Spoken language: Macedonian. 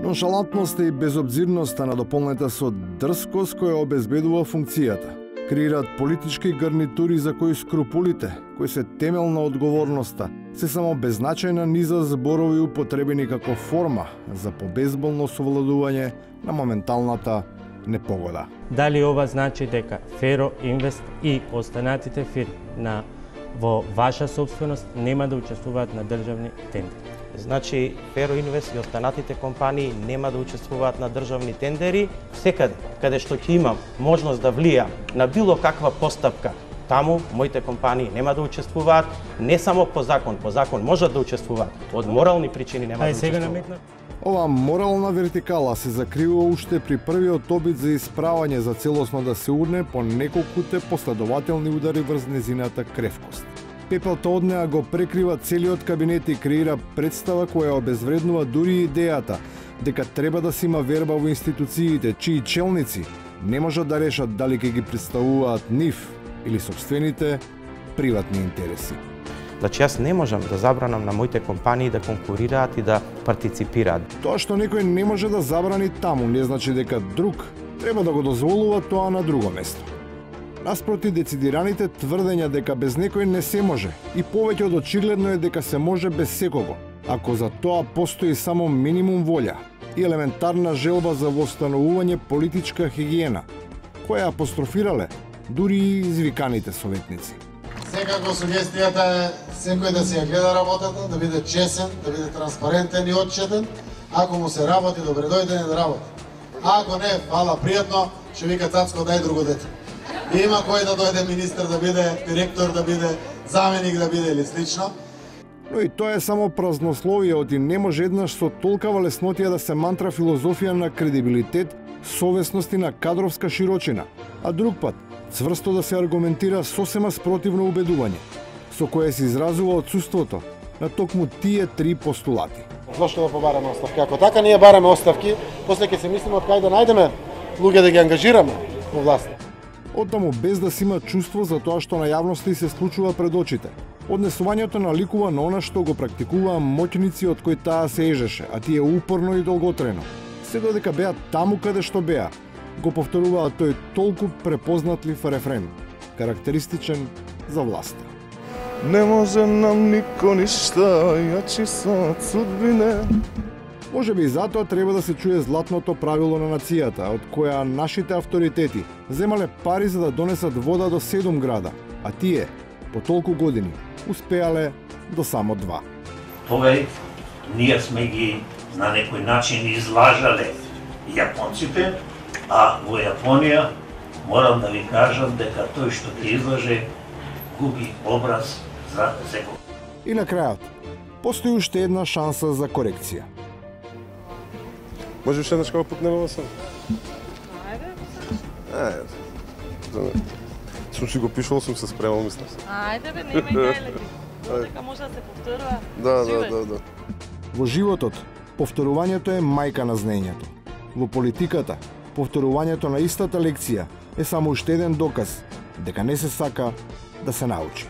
Ноншалантноста и безобзирноста на дополнета со дрскост која обезбедува функцијата. Креираат политички гарнитури за кои скрупулите, кои се темел на одговорноста, се само беззначајна низа зборови употребени како форма за побезболно совладување на моменталната непогода. Дали ова значи дека Феро Инвест и останатите фирми во ваша собственост нема да учествуваат на државни тендери? Значи, Феро Инвест и останатите компании нема да учествуваат на државни тендери. Секаде, каде што ќе имам можност да влијам на било каква постапка, таму моите компании нема да учествуваат, не само по закон можат да учествуваат, од морални причини нема да учествуваат. Ова морална вертикала се закрива уште при првиот обид за исправање за целосно да се урне по неколкуте последователни удари врз незината кревкост. Пепелта од неа го прекрива целиот кабинет и креира представа која обезвреднува дури идејата дека треба да се има верба во институциите чии челници не можат да решат дали ќе ги представуваат нив или собствените приватни интереси. Значи, јас не можам да забранам на моите компании да конкурираат и да партиципираат. Тоа што некој не може да забрани таму, не значи дека друг треба да го дозволува тоа на друго место. Наспроти децидираните тврдења дека без некој не се може и повеќе од очигледно е дека се може без секого, ако за тоа постои само минимум волја и елементарна желба за востановување политичка хигиена, која апострофирале дури и извиканите советници. Секако сугестијата е секој да си ја гледа работата, да биде чесен, да биде транспарентен и отчетен. Ако му се работи, добре дојде да работи. А ако не, фала, пријатно, ќе вика цацко, дај друго дете. И има кој да дојде министр, да биде директор, да биде заменик, да биде или слично. Но и тоа е само празнословие, и не може еднаш со толкава леснотија да се мантра филозофија на кредибилитет, совесност и на кадровска широчина, а друг пат цврсто да се аргументира сосема спротивно убедување, со кое се изразува отсуството на токму тие три постулати. Зошто да побараме оставки? Ако така ние бараме оставки, после ќе се мислиме од кај да најдеме луѓе да ги ангажираме во власт. Оттаму без да си има чувство за тоа што на јавноста се случува пред очите. Однесувањето наликува на она што го практикуваа моќници од кои таа се ежеше, а тие упорно и долготрено. Се додека беа таму каде што беа, го повторуваа тој толку препознатлив рефрен, карактеристичен за власта. Не може нам нико ништа, јачи се од судбине. Може би затоа треба да се чуе златното правило на нацијата, од која нашите авторитети земале пари за да донесат вода до 7 града, а тие, по толку години, успеале до само 2. Тогај, ние сме ги на некој начин излажале јапонците, а во Јапонија морам да ви кажам дека тој што ќе излаже губи образ за секој. И на крајот, постои уште една шанса за корекција. Може уште еднаш кога пукнеме во сам? Ајде. Сум си го пишал, сум се спремал, мислам се. Ајде бе, нема и најлеги. Додека може да се повторува. Да. Во животот, повторувањето е мајка на знаењето. Во политиката, повторувањето на истата лекција е само уште еден доказ дека не се сака да се научи.